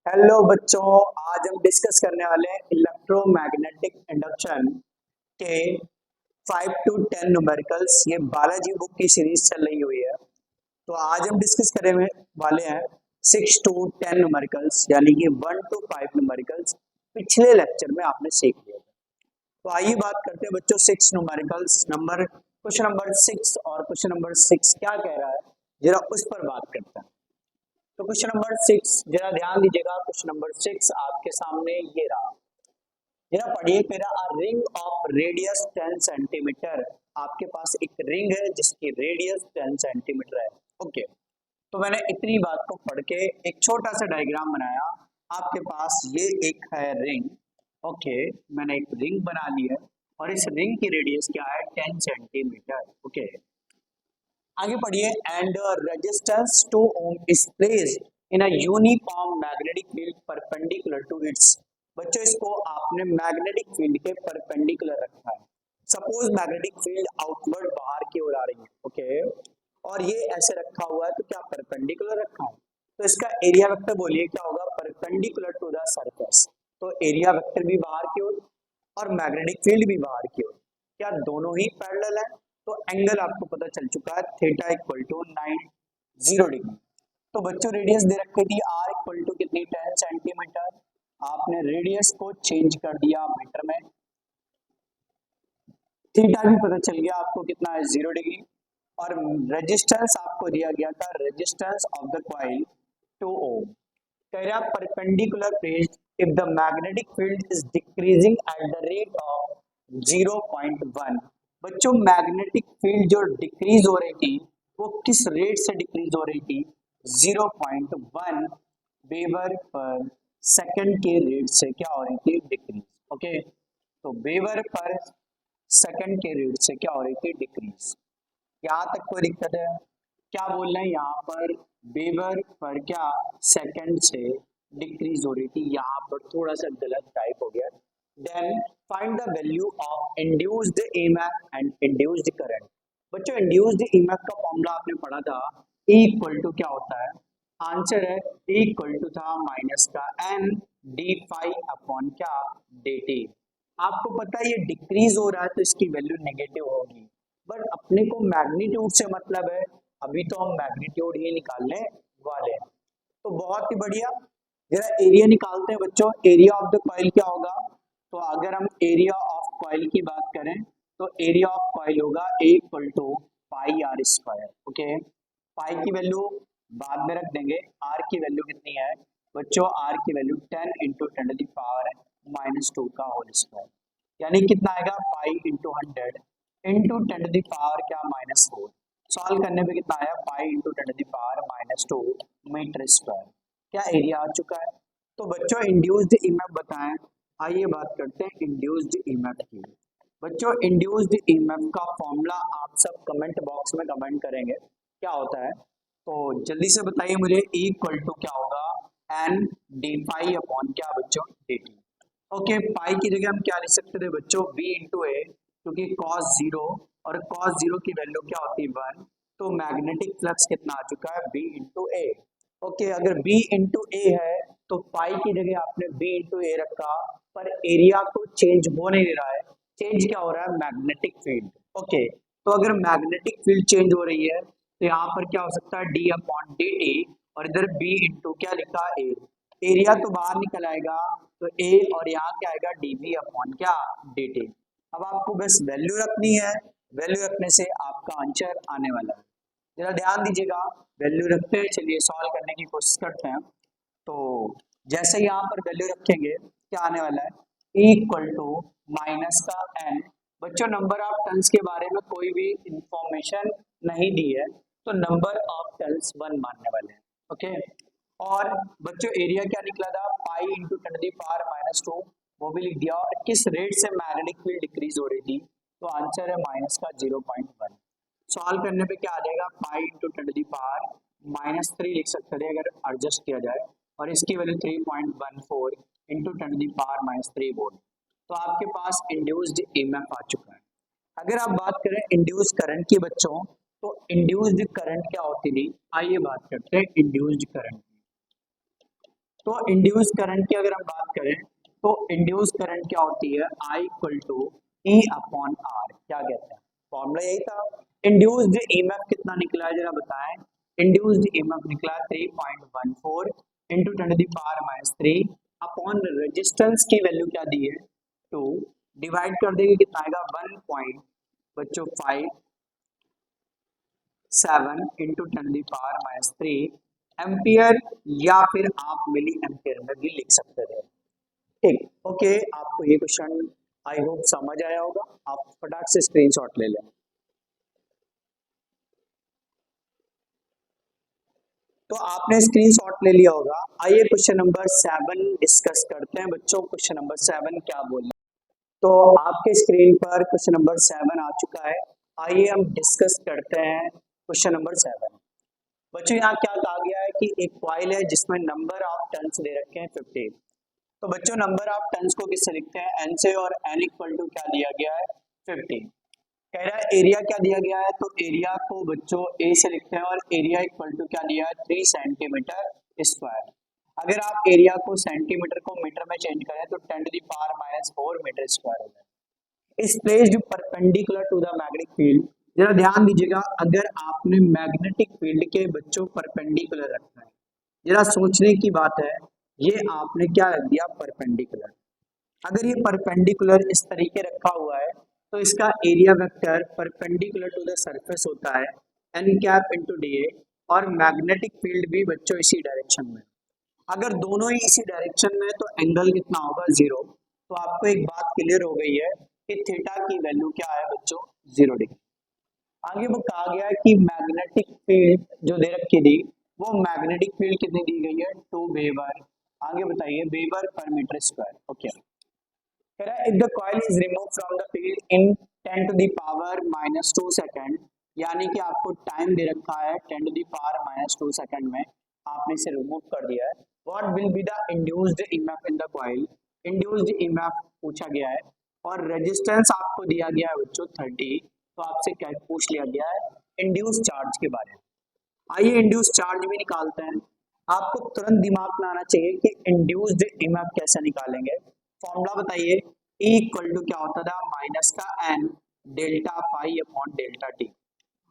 Hello बच्चों, आज हम डिस्कस करने वाले हैं इलेक्ट्रोमैग्नेटिक इंडक्शन के 5 to 10 न्यूमेरिकल्स। ये बालाजी बुक की सीरीज चल रही हुई है। तो आज हम डिस्कस करने वाले हैं 6 to 10 न्यूमेरिकल्स, यानी कि 1 to 5 न्यूमेरिकल्स। पिछले लेक्चर में आपने सीख लिया था। तो आइए बात करते हैं बच्चों 6 न्यूमेरिकल्स नंबर, क्वेश्चन नंबर 6 और क्वेश्चन नंबर 6 क्या कह रहा है, जरा उस पर बात करते हैं। तो क्वेश्चन नंबर 6 जरा ध्यान दीजिएगा। क्वेश्चन नंबर 6 आपके सामने ये रहा, जरा पढ़िए। मेरा रिंग ऑफ रेडियस 10 सेंटीमीटर। आपके पास एक रिंग है जिसकी रेडियस 10 सेंटीमीटर है। ओके, तो मैंने इतनी बात को पढ़ के एक छोटा सा डायग्राम बनाया। आपके पास ये एक है रिंग। ओके, मैंने एक रिंग बना ली है और इस रिंग की रेडियस क्या है, 10 सेंटीमीटर। ओके, आगे पढ़िए। And resistance 2 ohm is placed in a uniform magnetic field perpendicular to its. बच्चों, इसको आपने मैग्नेटिक फील्ड के परपेंडिकुलर रखा है। सपोज मैग्नेटिक फील्ड आउटवर्ड बाहर की ओर आ रही है। ओके, और ये ऐसे रखा हुआ है, तो क्या परपेंडिकुलर रखा है, तो इसका एरिया वेक्टर बोलिए क्या होगा, परपेंडिकुलर टू द सरफेस। तो एरिया वेक्टर भी बाहर की ओर और मैग्नेटिक फील्ड भी बाहर की ओर, क्या दोनों ही पैरेलल है। तो एंगल आपको पता चल चुका है, थीटा इक्वल टू 90 डिग्री। तो बच्चों रेडियस दे रखी थी आर इक्वल टू कितनी, 10 सेंटीमीटर। आपने रेडियस को चेंज कर दिया मीटर में। थीटा भी पता चल गया आपको कितना है, 0 डिग्री। और रेजिस्टेंस आपको दिया गया था, रेजिस्टेंस ऑफ द कॉइल 2 ओम। कह रहा perpendicular placed if the magnetic field is decreasing at the rate of 0.1। बच्चों, मैग्नेटिक फील्ड जो डिक्रीज हो रही थी वो किस रेट से डिक्रीज हो रही थी, 0.1 वेबर पर सेकंड के रेट से क्या हो रही थी, डिक्रीज। ओके, तो वेबर पर सेकंड के रेट से क्या हो रही थी, डिक्रीज। यहाँ तक कोई दिक्कत है? क्या बोल रहे हैं यहाँ पर, वेबर पर क्या सेकंड से डिक्रीज हो रही थी। यहाँ पर थोड़ा सा गलत टाइप हो गया। Then find the value of induced EMF and induced current. बच्चों, इंड्यूस्ड ईएमएफ का फॉर्मूला आपने पढ़ा था, E इक्वल टू क्या होता है, आंसर है E इक्वल टू था माइनस का n डी फाइव अपॉन क्या, dt। आपको पता है ये डिक्रीज हो रहा है तो इसकी वैल्यू नेगेटिव होगी, बट अपने को मैग्नीट्यूड से मतलब है। अभी तो हम मैग्नीट्यूड ही निकालने वाले हैं। तो बहुत ही बढ़िया, जरा एरिया निकालते हैं बच्चों। एरिया ऑफ द कॉइल क्या होगा, तो अगर हम एरिया ऑफ कॉइल की बात करें तो एरिया ऑफ कॉइल होगा A equal to pi R square. Okay, pi की वैल्यू बाद में रख देंगे, आर की वैल्यू कितनी है बच्चों, आर की वैल्यू 10 इंटू 10 माइनस 2 का होल स्क्वायर, यानी कितना आएगा, पाई इंटू 100 इंटू 10 क्या, -4। सॉल्व करने पे कितना आया, पाई इंटू 10 -2 मीटर स्क्वायर। क्या एरिया आ चुका है। तो बच्चों इंड्यूस्ड ईएमएफ बताएं। आइए बात करते हैं इंड्यूस्ड ईएमएफ की। बच्चों इंड्यूस्ड ईएमएफ का फॉर्मूला आप सब कमेंट बॉक्स में कमेंट करेंगे क्या होता है, तो जल्दी से बताइए मुझे। E इक्वल टू क्या होगा, एन डी फाई अपॉन क्या बच्चों, डी टी। ओके, पाई की जगह हम क्या लिख सकते थे बच्चों, b इंटू ए, क्योंकि cos 0 और cos 0 की वैल्यू क्या होती है, 1। तो मैग्नेटिक फ्लक्स कितना आ चुका है, b इंटू ए। ओके, अगर b इंटू ए है तो पाई की जगह आपने b इंटू ए रखा, पर एरिया तो चेंज हो नहीं रहा है। चेंज क्या हो रहा है, मैग्नेटिक फील्ड। ओके, तो अगर मैग्नेटिक फील्ड चेंज हो रही है तो यहाँ पर क्या हो सकता है, डी अपॉन डी टी, और इधर b इंटू क्या लिखा, ए। एरिया तो बाहर निकल आएगा, तो ए और यहाँ क्या आएगा, डीवी अपॉन क्या, dt। अब आपको बस वैल्यू रखनी है, वैल्यू रखने से आपका आंसर आने वाला है। जरा ध्यान दीजिएगा, वैल्यू रखते हैं, चलिए सॉल्व करने की कोशिश करते हैं। तो जैसे यहाँ पर वैल्यू रखेंगे क्या आने वाला है, E इक्वल टू माइनस का n। बच्चों नंबर ऑफ टर्न्स के बारे में कोई भी इंफॉर्मेशन नहीं दी है, तो नंबर ऑफ टर्न्स 1 मानने वाले हैं। ओके, और बच्चों एरिया क्या निकला था, पाई इंटू 10 - 2, वो भी लिख दिया। और किस रेट से मैग्नेटिक फील्ड डिक्रीज हो रही थी, तो आंसर है माइनस का 0.1। सॉल्व करने पे क्या आ जाएगा, पाई इंटू 10 - 3 लिख सकते थे अगर एडजस्ट किया जाए, और इसकी वैल्यू 3.14 इंटू 10 - 3 वोल्ट। तो आपके पास इंड्यूस्ड ईएमएफ आ चुका है। अगर आप बात करें इंड्यूस्ड करंट की बच्चों, तो इंड्यूस्ड करंट क्या होती थी, आइए बात करते हैं इंड्यूस्ड करंट। तो इंड्यूस करंट की अगर हम बात करें तो इंड्यूस करंट क्या होती है, I equal to E upon r, क्या कहते हैं, फॉर्मूला यही था। इंड्यूस्ड ईएमएफ कितना निकला है जरा बताएं। इंड्यूस्ड ईएमएफ निकला 3.14 इंटू 10⁻³ अपॉन रेजिस्टेंस की वैल्यू क्या दी है 2, डिवाइड कर देंगे कितना आएगा 1.5 इंटू 10⁻³ एम्पियर, या फिर आप मिली एम्पियर में भी लिख सकते थे। ठीक, ओके, आपको ये क्वेश्चन आई होप समझ आया होगा, आप फटाक से स्क्रीनशॉट ले लें। तो आपने स्क्रीनशॉट ले लिया होगा। आइए क्वेश्चन नंबर 7 डिस्कस करते हैं बच्चों। क्वेश्चन नंबर 7 क्या बोल रहे हैं, तो आपके स्क्रीन पर क्वेश्चन नंबर 7 आ चुका है। आइए हम डिस्कस करते हैं क्वेश्चन नंबर 7। बच्चों यहाँ क्या कहा गया है कि एक कॉइल है जिसमें नंबर ऑफ टर्न्स दे रखे हैं 50। तो बच्चों नंबर ऑफ टर्न्स को किससे लिखते हैं, एन से, और एन इक्वल टू क्या दिया गया है 50। कह रहा है एरिया क्या दिया गया है, तो एरिया को बच्चों ए से लिखते हैं, और एरिया इक्वल टू क्या दिया है 3 सेंटीमीटर स्क्वायर। अगर आप एरिया को सेंटीमीटर को मीटर में चेंज करें तो 10⁻⁴ मीटर स्क्वायर हो जाए। Is placed perpendicular to the magnetic field, जरा ध्यान दीजिएगा, अगर आपने मैग्नेटिक फील्ड के बच्चों परपेंडिकुलर रखना है, जरा सोचने की बात है, ये आपने क्या रख दिया परपेंडिकुलर। अगर ये परपेंडिकुलर इस तरीके रखा हुआ है तो इसका area vector perpendicular to the surface होता है n cap into d a, और मैग्नेटिक फील्ड भी बच्चों इसी डायरेक्शन में। अगर दोनों ही इसी डायरेक्शन में तो एंगल कितना होगा 0। तो आपको एक बात क्लियर हो गई है कि थीटा की वैल्यू क्या है बच्चों 0 डिग्री। आगे वो कहा गया है कि मैग्नेटिक फील्ड जो दे रखी थी वो मैग्नेटिक फील्ड कितनी दी गई है 2 वेबर। आगे बताइए weber per metre square. Okay, कह रहा है if the coil is remove from the field in 10⁻⁻² second, यानी कि आपको टाइम दे रखा है 10⁻⁻² सेकंड में, आपने इसे रिमूव कर दिया है। What will be the induced EMF in the coil, induced EMF पूछा गया है, और रेजिस्टेंस आपको दिया गया है बच्चों 30। तो आपसे क्या पूछ लिया गया है इंड्यूस चार्ज के बारे में। आइए इंड्यूस चार्ज भी निकालते हैं। आपको तुरंत दिमाग में आना चाहिए कि इंड्यूस्ड ईएमएफ कैसे निकालेंगे। फॉर्मूला बताइए, E इक्वल टू क्या होता था माइनस का n delta phi upon delta t,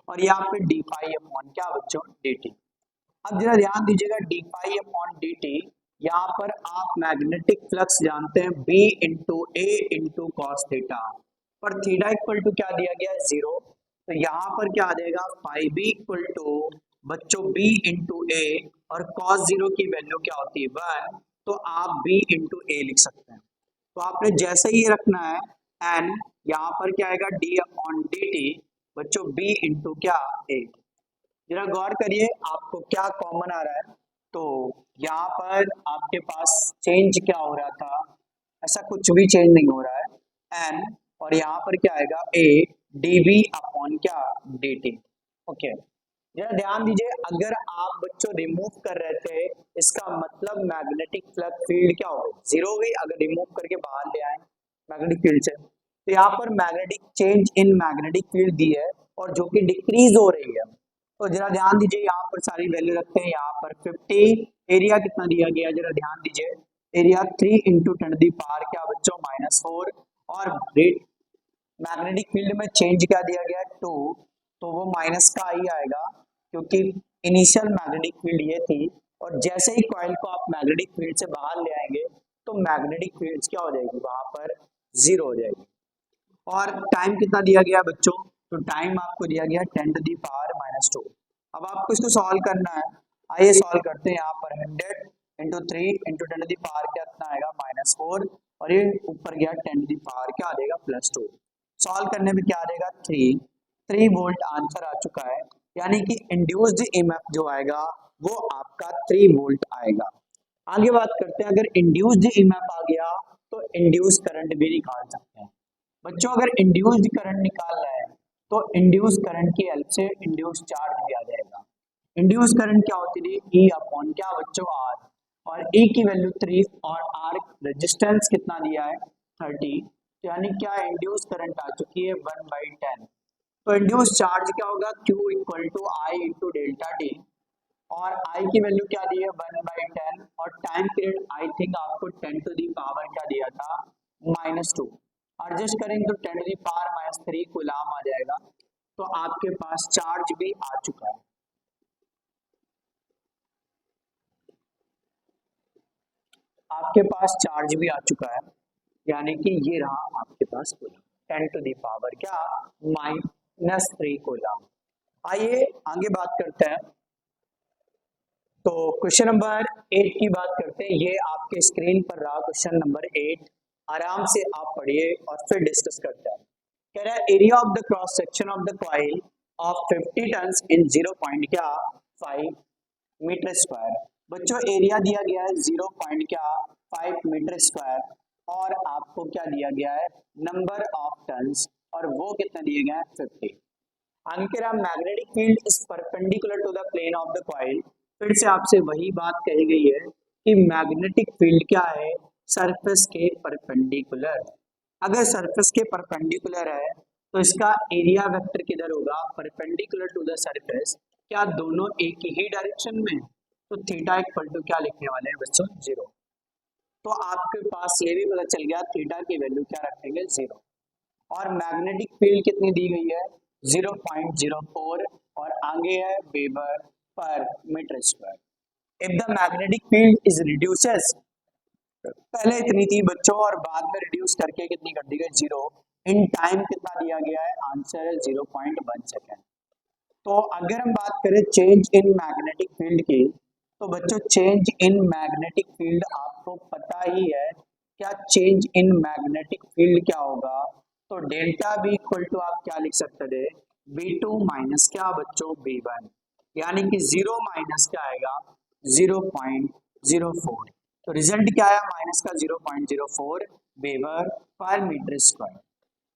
और यहाँ पे डी फाई अपॉन क्या बच्चों डी टी। अब जरा ध्यान दीजिएगा d phi upon d t, यहाँ पर आप मैग्नेटिक फ्लक्स जानते हैं B इंटू ए इंटू कॉस थीटा, पर थीटा इक्वल टू क्या दिया गया है 0। तो यहाँ पर क्या आ जाएगा फाई बी इक्वल टू बच्चों B इंटू ए, और कॉस 0 की वैल्यू क्या होती है 1, तो आप B इंटू ए लिख सकते हैं। तो आपने जैसे ही रखना है एन, यहाँ पर क्या आएगा डी अपॉन डी टी बच्चों बी इंटू क्या ए। जरा गौर करिए आपको क्या कॉमन आ रहा है, तो यहाँ पर आपके पास चेंज क्या हो रहा था, ऐसा कुछ भी चेंज नहीं हो रहा है एन, और यहाँ पर क्या आएगा ए डी बी अपॉन क्या डी टी। ओके, जरा ध्यान दीजिए, अगर आप बच्चों रिमूव कर रहे थे इसका मतलब मैग्नेटिक फ्लक्स फील्ड क्या हो गई 0 हो गई। अगर रिमूव करके बाहर ले आए मैग्नेटिक फील्ड से, तो यहाँ पर magnetic change in magnetic field दी है और जो कि डिक्रीज हो रही है। तो जरा ध्यान दीजिए, यहाँ पर सारी वैल्यू रखते हैं, यहाँ पर 50, एरिया कितना दिया गया जरा ध्यान दीजिए, एरिया 3 इंटू 10⁻⁴ क्या बच्चों -4, और मैग्नेटिक फील्ड में चेंज क्या दिया गया 2, तो वो माइनस का ही आएगा क्योंकि इनिशियल मैग्नेटिक फील्ड ये थी, और जैसे ही कॉइल को आप मैग्नेटिक फील्ड से बाहर ले आएंगे तो मैग्नेटिक फील्ड क्या हो जाएगी वहां पर 0 हो जाएगी। और टाइम कितना दिया गया बच्चों, तो टाइम आपको दिया गया 10⁻⁻²। अब आपको इसको सॉल्व करना है, आइए सॉल्व करते हैं। यहाँ पर 100 इंटू 3 इंटू 10⁻⁴ कितना आएगा -4, और ये ऊपर गया 10⁻⁴ क्या आ जाएगा +2। सॉल्व करने में क्या आ जाएगा 3 वोल्ट आंसर आ चुका है, यानी कि इंड्यूस्ड ईएमएफ जो आएगा वो आपका 3 वोल्ट आएगा। आगे बात करते हैं, अगर इंड्यूस्ड ईएमएफ आ गया तो इंड्यूस करंट भी निकाल सकते हैं। बच्चों अगर इंड्यूस्ड करंट निकालना है तो इंड्यूस करंट की हेल्प से इंड्यूस चार्ज भी आ जाएगा। इंड्यूस करंट क्या होती थी E अपॉन क्या बच्चों R, और E की वैल्यू 3 और R रेजिस्टेंस कितना दिया है 30, तो यानी क्या इंड्यूस करंट आ चुकी है 1/10। तो इंड्यूस चार्ज क्या होगा Q equal to I into delta t, और आई की वैल्यू क्या दी है 1/10 और टाइम पीरियड आई थिंक आपको 10 टू दी पावर क्या दिया था -2। एडजस्ट करेंगे तो 10 टू दी पावर -3 कूलाम आ जाएगा। तो आपके पास चार्ज भी आ चुका है। आपके पास चार्ज भी आ चुका है, यानी कि ये रहा आपके पास कूलाम 10 टू दी पावर क्या -3 कूलाम। आइए आगे बात करते हैं। तो क्वेश्चन नंबर 8 की बात करते हैं। ये आपके स्क्रीन पर रहा क्वेश्चन नंबर 8। आराम से आप पढ़िए और फिर डिस्कस करते हैं। कह रहा है area of the cross section of the coil of 50 turns in 0 point क्या 5 मीटर स्क्वायर। बच्चों एरिया दिया गया है 0 पॉइंट क्या 5 मीटर स्क्वायर और आपको क्या दिया गया है नंबर ऑफ टन्स और वो कितने दिए गए हैं 50। अंकिरा magnetic field is perpendicular to the plane of the coil. फिर से आपसे वही बात कही गई है कि मैग्नेटिक फील्ड क्या है सरफेस के परपेंडिकुलर। अगर सरफेस के परपेंडिकुलर है तो इसका एरिया वेक्टर किधर होगा परपेंडिकुलर टू द सरफेस। क्या दोनों एक ही डायरेक्शन में, तो थीटा इक्वल टू क्या लिखने वाले हैं बच्चों 0। तो आपके पास ये भी पता चल गया थीटा की वैल्यू क्या रखेंगे 0। और मैग्नेटिक फील्ड कितनी दी गई है 0.04 और आगे है weber per metre square. If the magnetic field is reduces, पहले इतनी थी बच्चों और बाद में रिड्यूस करके कितनी कर दी गई 0। इन टाइम कितना दिया गया है आंसर है 0.1 सेकेंड। तो अगर हम बात करें चेंज इन मैग्नेटिक फील्ड की, तो बच्चों चेंज इन मैग्नेटिक फील्ड आपको पता ही है। क्या चेंज इन मैग्नेटिक फील्ड क्या होगा, तो डेल्टा बी इक्वल टू आप क्या लिख सकते थे V2 माइनस क्या बच्चों V1, यानी कि 0 माइनस क्या आएगा 0.04। तो रिजल्ट क्या आया माइनस का 0.04 weber per metre square.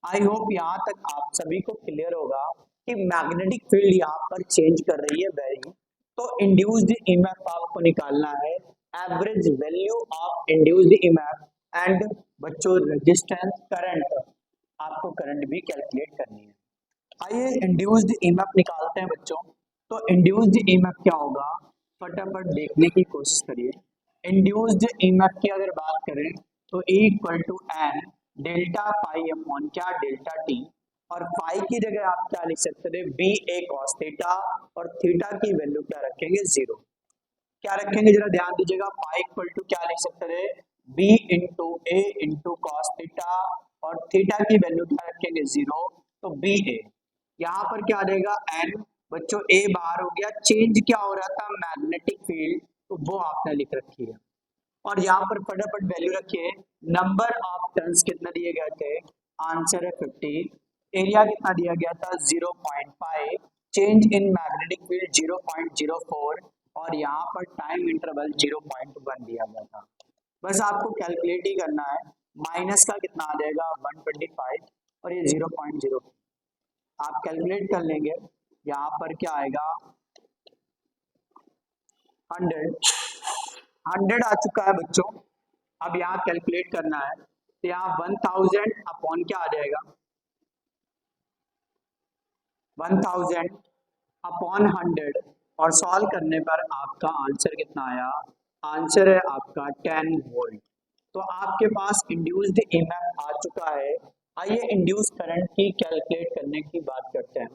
I hope यहाँ तक आप सभी को क्लियर होगा कि मैग्नेटिक फील्ड यहाँ पर चेंज कर रही है वैल्यू। तो इंड्यूस्ड ईएमएफ आपको निकालना है, average value of induced EMF and बच्चों रेजिस्टेंस करंट, आपको करंट भी कैलकुलेट करनी है। आइए इंड्यूस्ड ईएमएफ निकालते हैं बच्चों। तो इंड्यूस्ड ईएमएफ क्या होगा फटाफट देखने की कोशिश करिए। इंड्यूस्ड ईएमएफ की अगर बात करें तो E equal to n delta phi upon क्या डेल्टा टी, और पाई की जगह आप क्या लिख सकते थे बी ए कॉस थीटा और थीटा की वैल्यू क्या रखेंगे 0। क्या रखेंगे जरा ध्यान दीजिएगा, पाई इक्वल टू क्या लिख सकते थे बी इंटू ए इंटू कॉस थीटा और थीटा की वैल्यू क्या रखेंगे 0। तो बी ए, यहाँ पर क्या आ जाएगा एन, बच्चों ए बाहर हो गया, चेंज क्या हो रहा था मैग्नेटिक फील्ड, तो वो आपने लिख रखी है। और यहाँ पर फटाफट वैल्यू रखिए, नंबर ऑफ टर्न्स कितने दिए गए थे आंसर है 50, एरिया कितना दिया गया था 0.5, चेंज इन मैग्नेटिक फील्ड 0.04 और यहाँ पर टाइम इंटरवल 0.1 दिया गया था। बस आपको कैलकुलेट ही करना है, माइनस का कितना आ जाएगा 125 और ये 0.0 आप कैलकुलेट कर लेंगे, यहाँ पर क्या आएगा 100 आ चुका है बच्चों। अब यहाँ कैलकुलेट करना है तो यहाँ 1000 अपॉन क्या आ जाएगा 1000 अपॉन 100 और सॉल्व करने पर आपका आंसर कितना आया, आंसर है आपका 10 वोल्ट। तो आपके पास इंड्यूस्ड ईएमएफ आ चुका है। आइए इंड्यूस करंट की कैलकुलेट करने की बात करते हैं।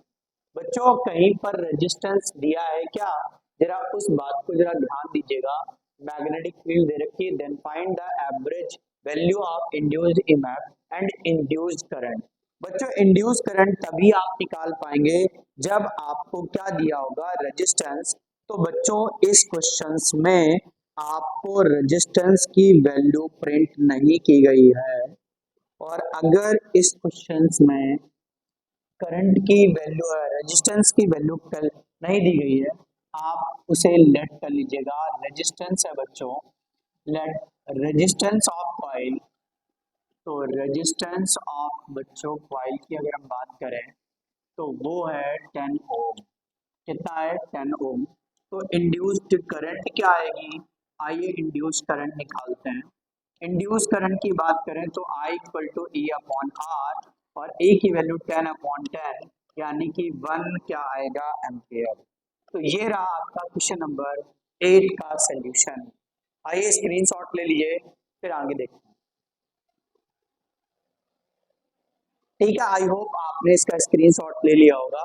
बच्चों कहीं पर रेजिस्टेंस दिया है क्या, जरा उस बात को जरा ध्यान दीजिएगा। मैग्नेटिक फील्ड दे रखी है, then find the average value of induced EMF and induced current. बच्चों इंड्यूस करंट तभी आप निकाल पाएंगे जब आपको क्या दिया होगा रेजिस्टेंस। तो बच्चों इस क्वेश्चंस में आपको रेजिस्टेंस की वैल्यू प्रिंट नहीं की गई है, और अगर इस क्वेश्चंस में करंट की वैल्यू रेजिस्टेंस की वैल्यू नहीं दी गई है, आप उसे लेट कर लीजिएगा। रेजिस्टेंस है बच्चों, लेट रेजिस्टेंस ऑफ कॉइल, तो रेजिस्टेंस ऑफ बच्चों कॉइल की अगर हम बात करें तो वो है 10 ओम। कितना है 10 ओम। तो इंड्यूस्ड करंट क्या आएगी, आइए इंड्यूस करंट निकालते हैं। इंड्यूस करंट की बात करें तो I equal to e upon r और ए की वैल्यू 10 अपॉन 10 यानी कि 1 क्या आएगा एम्पियर। तो ये रहा आपका क्वेश्चन नंबर 8 का सोल्यूशन। आइए स्क्रीनशॉट ले लीजिए, फिर आगे देखते हैं। ठीक है, आई होप आपने इसका स्क्रीनशॉट ले लिया होगा।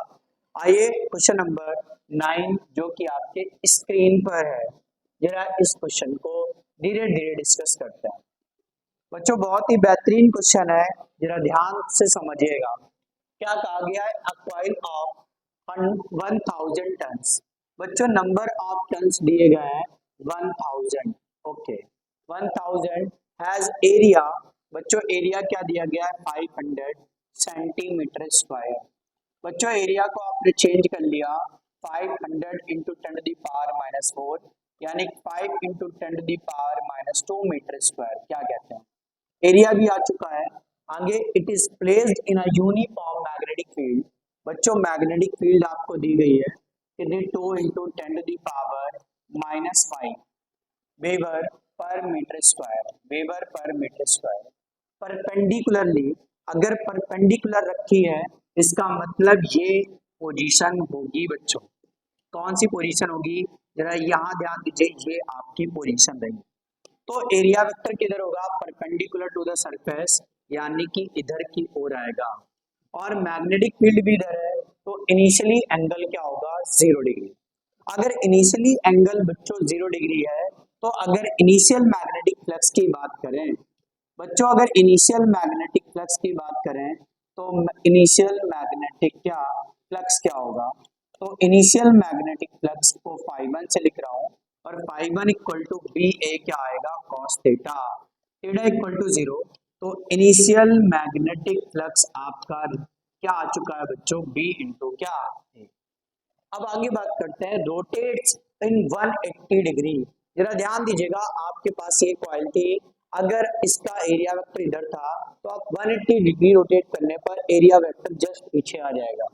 आइए क्वेश्चन नंबर 9 जो कि आपके स्क्रीन पर है, जरा इस क्वेश्चन को धीरे धीरे डिस्कस करते हैं। बच्चों बहुत ही बेहतरीन क्वेश्चन है, जरा ध्यान से समझिएगा। क्या कहा गया है? A coil of 1000 turns. बच्चों नंबर ऑफ टन्स दिए गए हैं 1000। Okay, 1000 has area. बच्चों एरिया क्या दिया गया है? 500 सेंटीमीटर स्क्वायर। बच्चों एरिया को आपने चेंज कर लिया 500 इंटू 10⁻⁻⁴, यानी 5 इंटू 10⁻⁻² मीटर स्क्वायर। क्या कहते हैं? एरिया भी आ चुका है। आगे it is placed in a uniform magnetic field. बच्चों मैग्नेटिक फील्ड आपको दी गई है कितनी? 2 इंटू 10⁻⁻⁵ weber per metre square. Weber per metre square. Perpendicularly, अगर परपेंडिकुलर रखी है इसका मतलब ये पोजीशन होगी। बच्चों कौन सी पोजीशन होगी? जरा यहाँ ध्यान दीजिए, ये आपकी पोजीशन रही। तो एरिया वेक्टर किधर होगा? परपेंडिकुलर टू द सरफेस, यानी कि इधर की ओर आएगा। और मैग्नेटिक फील्ड भी इधर है, तो इनिशियली एंगल क्या होगा? 0 डिग्री। अगर इनिशियली एंगल बच्चों 0 डिग्री है, तो अगर इनिशियल मैग्नेटिक फ्लक्स की बात करें, बच्चों अगर इनिशियल मैग्नेटिक फ्लक्स की बात करें तो इनिशियल मैग्नेटिक क्या फ्लक्स क्या होगा? तो इनिशियल मैग्नेटिक फ्लक्स को φ1 से लिख रहा हूं, और φ1 इक्वल टू बी ए क्या आएगा? cos theta. Theta equal to 0। तो इनिशियल मैग्नेटिक फ्लक्स आपका क्या आ चुका है बच्चों? बी इंटू क्या ए। अब आगे बात करते हैं रोटेट्स इन 180 डिग्री। जरा ध्यान दीजिएगा, आपके पास ये कॉइल थी, अगर इसका एरिया वेक्टर इधर था तो आप 180 डिग्री रोटेट करने पर एरिया वेक्टर जस्ट पीछे आ जाएगा।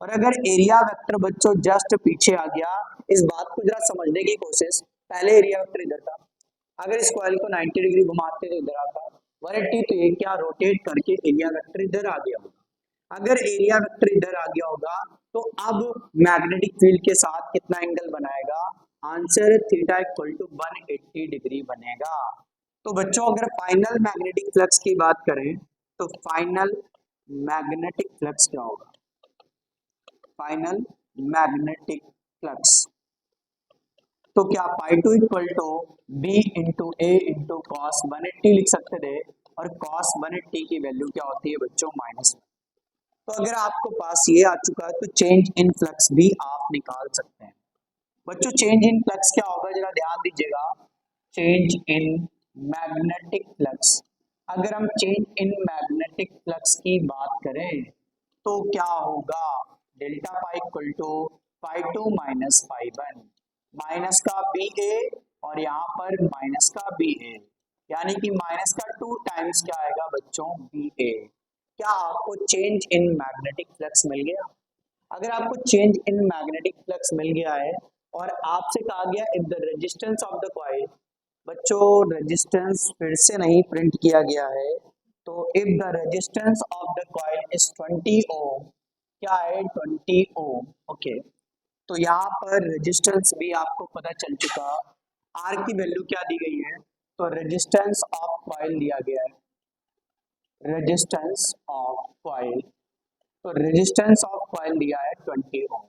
और अगर एरिया वेक्टर बच्चों जस्ट पीछे आ गया, इस बात को जरा समझने की कोशिश, पहले एरिया वेक्टर इधर था, अगर इस कॉइल को 90 डिग्री घुमाते तो इधर आता 180, तो ये क्या रोटेट करके एरिया वेक्टर इधर आ गया होगा। अगर एरिया वेक्टर इधर आ गया होगा तो अब मैग्नेटिक फील्ड के साथ कितना एंगल बनाएगा? Answer theta equal to 180 degree बनेगा। तो बच्चों अगर फाइनल मैग्नेटिक फ्लक्स की बात करें तो फाइनल मैग्नेटिक फ्लक्स क्या होगा? फाइनल मैग्नेटिक फ्लक्स, तो क्या φ2 equal to B into A into cos 180 लिख सकते थे, और cos 180 की वैल्यू क्या होती है बच्चों? -1। तो अगर आपको पास ये आ चुका है तो चेंज इन फ्लक्स भी आप निकाल सकते हैं। बच्चों चेंज इन फ्लक्स क्या होगा? जरा ध्यान दीजिएगा, चेंज इन मैग्नेटिक फ्लक्स। अगर हम चेंज इन मैग्नेटिक फ्लक्स की बात करें तो क्या होगा? Delta pi equal to φ2 minus φ1, minus का बी ए और यहाँ पर माइनस का बी ए, यानी कि माइनस का 2 टाइम्स क्या आएगा बच्चों? बी ए। क्या आपको चेंज इन मैग्नेटिक फ्लक्स मिल गया? अगर आपको चेंज इन मैग्नेटिक फ्लक्स मिल गया है और आपसे कहा गया if the resistance of the coil, बच्चों रेजिस्टेंस फिर से नहीं प्रिंट किया गया है, तो if the resistance of the coil is 20 ओम, क्या है? 20 ओम। ओके, तो यहाँ पर रेजिस्टेंस भी आपको पता चल चुका, आर की वैल्यू क्या दी गई है? तो रेजिस्टेंस ऑफ कॉइल दिया गया है, रेजिस्टेंस ऑफ कॉइल, तो रेजिस्टेंस ऑफ कॉइल दिया है 20 ओम।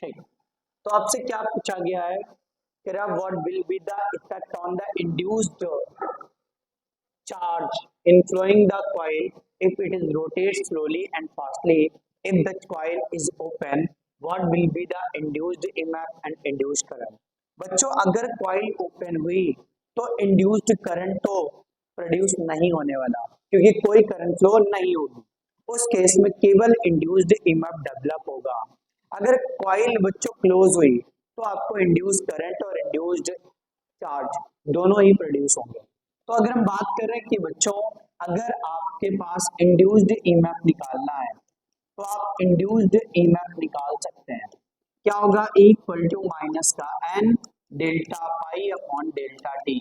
ठीक, तो आपसे क्या पूछा गया है? What will be the effect on the induced charge in flowing the coil if it is rotates slowly and fastly? If the coil is open, what will be the induced EMF and induced current? बच्चों अगर coil open हुई तो induced current तो produce नहीं होने वाला, क्योंकि कोई करंट फ्लो नहीं होगी। उस केस में केवल इंड्यूस्ड EMF डेवलप होगा। अगर कॉइल बच्चों क्लोज हुई तो आपको इंड्यूस्ड करंट और इंड्यूस्ड चार्ज दोनों ही प्रोड्यूस होंगे। तो अगर हम बात कर रहे हैं कि बच्चों अगर आपके पास इंड्यूस्ड ईएमएफ निकालना है तो आप इंड्यूस्ड ईएमएफ निकाल सकते हैं। क्या होगा? इक्वल टू माइनस का n delta phi upon delta t.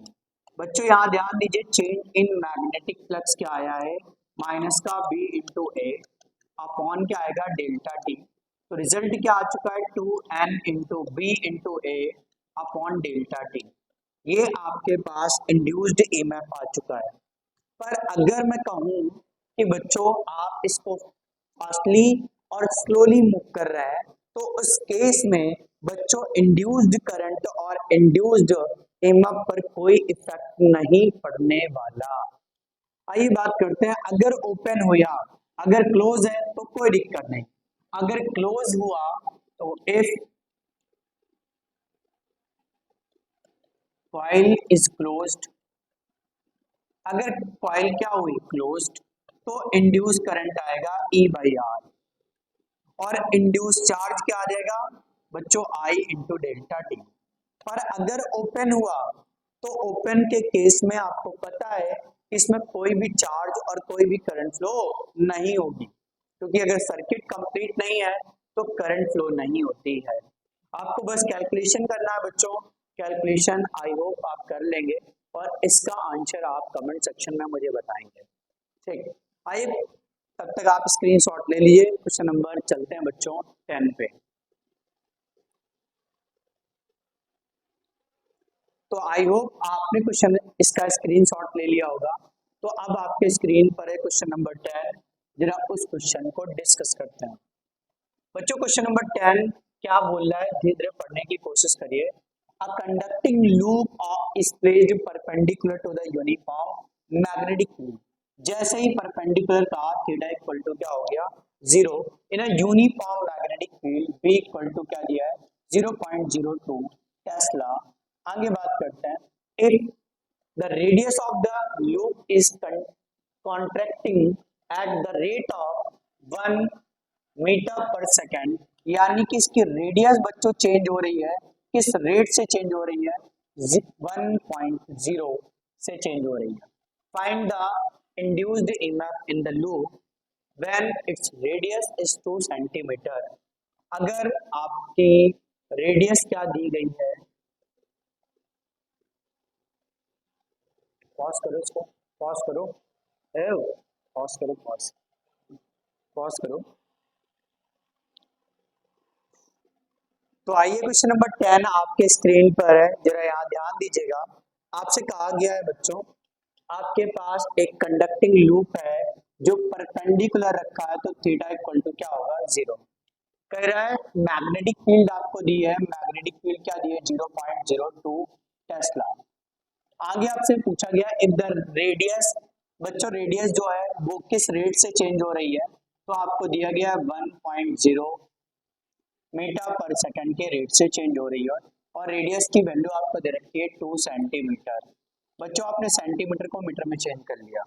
बच्चों यहाँ ध्यान दीजिए, चेंज इन मैग्नेटिक फ्लक्स क्या आया है? माइनस का बी इंटू ए अपॉन क्या आएगा? Delta T. तो रिजल्ट क्या आ चुका है, 2n इंटू बी इंटू ए अपॉन डेल्टा टी। ये आपके पास इंड्यूस्ड ईएमएफ आ चुका है। पर अगर मैं कहूं कि बच्चों आप इसको फास्टली और स्लोली मूव कर रहे हैं, तो उस केस में बच्चों इंड्यूस्ड करंट और इंड्यूस्ड ईएमएफ पर कोई इफेक्ट नहीं पड़ने वाला। आइए बात करते हैं, अगर ओपन हुआ, अगर क्लोज है तो कोई दिक्कत नहीं। अगर क्लोज हुआ तो इफ कॉइल इज क्लोज्ड, अगर कॉइल क्या हुई क्लोज्ड, तो इंड्यूस करंट आएगा ई बाई आर, और इंड्यूस चार्ज क्या आ जाएगा बच्चों, आई इंटू डेल्टा टी। पर अगर ओपन हुआ तो ओपन के केस में आपको पता है इसमें कोई भी चार्ज और कोई भी करंट फ्लो नहीं होगी, क्योंकि अगर सर्किट कंप्लीट नहीं है तो करंट फ्लो नहीं होती है। आपको बस कैलकुलेशन करना है बच्चों, कैलकुलेशन आई होप आप कर लेंगे और इसका आंसर आप कमेंट सेक्शन में मुझे बताएंगे। ठीक, आइए तब तक आप स्क्रीनशॉट ले लीजिए। क्वेश्चन नंबर चलते हैं बच्चों 10 पे। तो आई होप आपने क्वेश्चन इसका स्क्रीनशॉट ले लिया होगा। तो अब आपके स्क्रीन पर है क्वेश्चन नंबर 10, जरा उस क्वेश्चन को डिस्कस करते हैं। बच्चों क्वेश्चन नंबर 10 क्या बोल रहा है, धीरे धीरे पढ़ने की कोशिश करिए। A conducting loop is placed perpendicular to the uniform magnetic field. जैसे ही परपेंडिकुलर का थीटा इक्वल टू क्या हो गया 0, in a uniform magnetic field B equal to क्या दिया है 0.02 टेस्ला। आगे बात करते हैं, if the radius of the loop is contracting at the rate of 1 metre per second, यानी कि इसकी रेडियस बच्चों चेंज हो रही है, किस रेट से चेंज हो रही है 1.0 से चेंज हो रही है। Find the induced EMF in the loop when its radius is 2 centimetre. अगर आपकी रेडियस क्या दी गई है, पॉज करो इसको, पॉज करो, पॉज करो, पॉज पॉज करो। तो आइए क्वेश्चन नंबर 10 आपके स्क्रीन पर है, जरा यहाँ ध्यान दीजिएगा। आपसे कहा गया है बच्चों, आपके पास एक कंडक्टिंग लूप है जो परपेंडिकुलर रखा है, तो थीटा इक्वल टू क्या होगा 0। कह रहा है मैग्नेटिक फील्ड आपको दी है, मैग्नेटिक फील्ड क्या दी है 0.02 टेस्ला। आगे आपसे पूछा गया इफ द रेडियस, बच्चों रेडियस जो है वो किस रेट से चेंज हो रही है, तो आपको दिया गया है 1.0 मीटर पर सेकंड के रेट से चेंज हो रही है, और रेडियस की वैल्यू आपको दे रखी है 2 सेंटीमीटर। बच्चों आपने सेंटीमीटर को मीटर में चेंज कर लिया,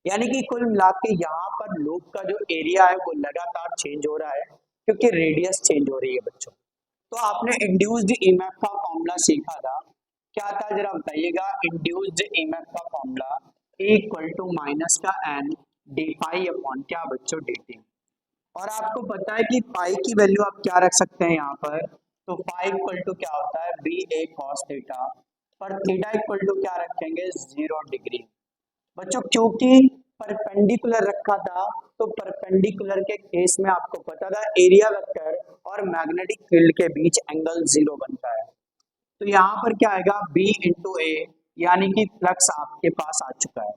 यानी कि कुल मिला के यहाँ पर लूप का जो एरिया है वो लगातार चेंज हो रहा है क्योंकि रेडियस चेंज हो रही है बच्चों। तो आपने इंड्यूस्ड ईएमएफ का फॉर्मूला सीखा था, क्या था जरा बताइएगा। इंड्यूस्ड ईएमएफ का फॉर्मूला इक्वल टू माइनस का एन डी पाई अपॉन क्या बच्चों डी टी। और आपको पता है कि पाई की वैल्यू आप क्या रख सकते हैं यहाँ पर, तो पाई इक्वल टू क्या होता है बी ए कॉस थीटा, पर थीटा इक्वल टू क्या रखेंगे 0 डिग्री। बच्चों क्योंकि परपेंडिकुलर रखा था, तो परपेंडिकुलर के केस में आपको पता था एरिया वेक्टर और मैग्नेटिक फील्ड के बीच एंगल 0 बनता है। तो यहाँ पर क्या आएगा बी इंटू ए, यानी कि फ्लक्स आपके पास आ चुका है।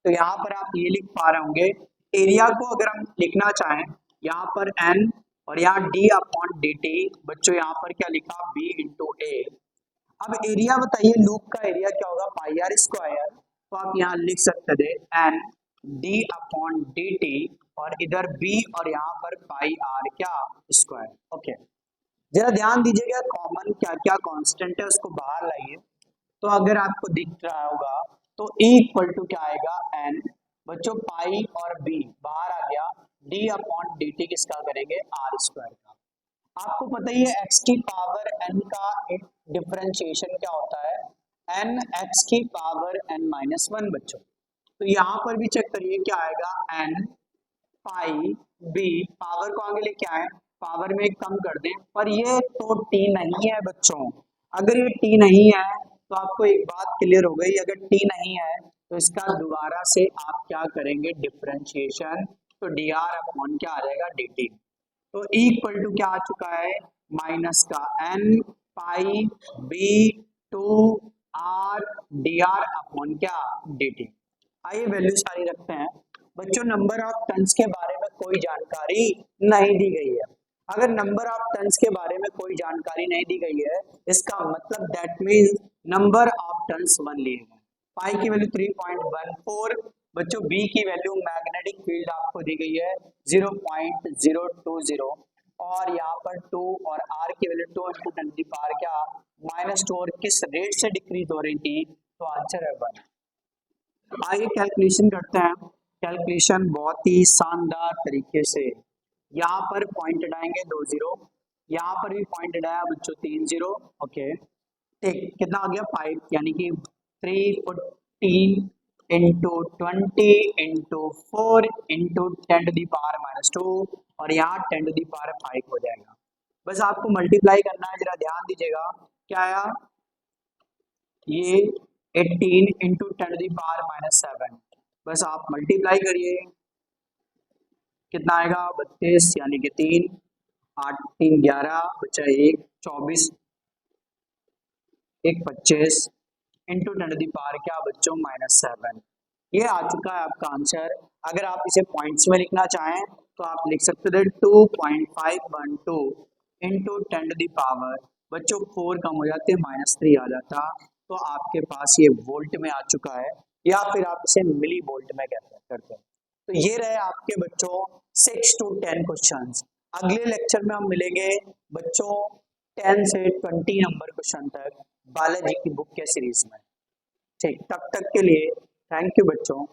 तो यहाँ पर आप ये लिख पा रहे होंगे, एरिया को अगर हम लिखना चाहें यहाँ पर एन और यहाँ डी अपॉन डी टी, बच्चों यहाँ पर क्या लिखा बी इंटू ए। अब एरिया बताइए, लूप का एरिया क्या होगा पाई आर स्क्वायर, तो आप यहाँ लिख सकते थे n d upon d t, और इधर बी और यहाँ पर पाई आर क्या स्क्वायर। ओके, जरा ध्यान दीजिएगा कॉमन क्या क्या कांस्टेंट है उसको बाहर लाइए। तो अगर आपको दिख रहा होगा तो E इक्वल टू क्या आएगा एन, बच्चों पाई और बी बाहर आ गया, डी अपॉन डी टी किसका करेंगे आर स्क्वायर का। आपको पता ही है एक्स की पावर एन का डिफरेंशिएशन क्या होता है एन एक्स की पावर एन माइनस वन बच्चों। तो यहाँ पर भी चेक करिए क्या आएगा एन पाई बी, पावर को आगे लेके आए, पावर में कम कर दें, पर ये तो टी नहीं है बच्चों। अगर ये टी नहीं है तो आपको एक बात क्लियर हो गई, अगर टी नहीं है तो इसका दोबारा से आप क्या करेंगे डिफरेंशिएशन, तो डी आर अपॉन क्या आ जाएगा डी टी। तो इक्वल टू क्या आ चुका है, माइनस का n pi b two r d r upon क्या, डी टी। आइए वैल्यू सारी रखते हैं। बच्चों नंबर ऑफ टन्स के बारे में कोई जानकारी नहीं दी गई है। अगर नंबर ऑफ टन्स के बारे में कोई जानकारी नहीं दी गई है, इसका मतलब that means number of turns one लिए गए। पाई की वैल्यू 3.14। बच्चों बी की वैल्यू मैग्नेटिक फील्ड आपको दी गई है 0.020 और यहाँ पर 2 और आर की वैल्यू 2 इंटू 10 की पावर क्या, -2 और किस रेट से डिक्रीज हो रही थी, तो आंसर है 1। आइए कैलकुलेशन करते हैं। कैलकुलेशन बहुत ही शानदार तरीके से, यहाँ पर पॉइंट हटाएंगे 2 0, यहाँ पर भी पॉइंट हटाया बच्चों 3 0। ओके ठीक, कितना आ गया 5, यानी कि 314 इंटू 20 इंटू 4 इंटू 10 टू दी पावर -2 और यहाँ 10 टू दी पावर 5 हो जाएगा। बस आपको मल्टीप्लाई करना है, जरा ध्यान दीजिएगा। क्या आया, ये 18 इंटू 10 टू दी पावर -7। बस आप मल्टीप्लाई करिए, कितना आएगा 32, यानी कि 3 8 3 11 बचा 1 24 1 25 इंटू 10 टू दी पावर क्या बच्चों -7। ये आ चुका है आपका आंसर। अगर आप इसे पॉइंट्स में लिखना चाहें तो आप लिख सकते थे 2.512 इंटू 10 टू दी पावर, बच्चों 4 कम हो जाते -3 आ जाता, तो आपके पास ये वोल्ट में आ चुका है, या फिर आप इसे मिली वोल्ट में करते हैं। तो ये रहे आपके बच्चों 6 to 10 क्वेश्चंस। अगले लेक्चर में हम मिलेंगे बच्चों 10 से 20 नंबर क्वेश्चन तक बालाजी की बुक के सीरीज में। ठीक, तब तक के लिए थैंक यू बच्चों।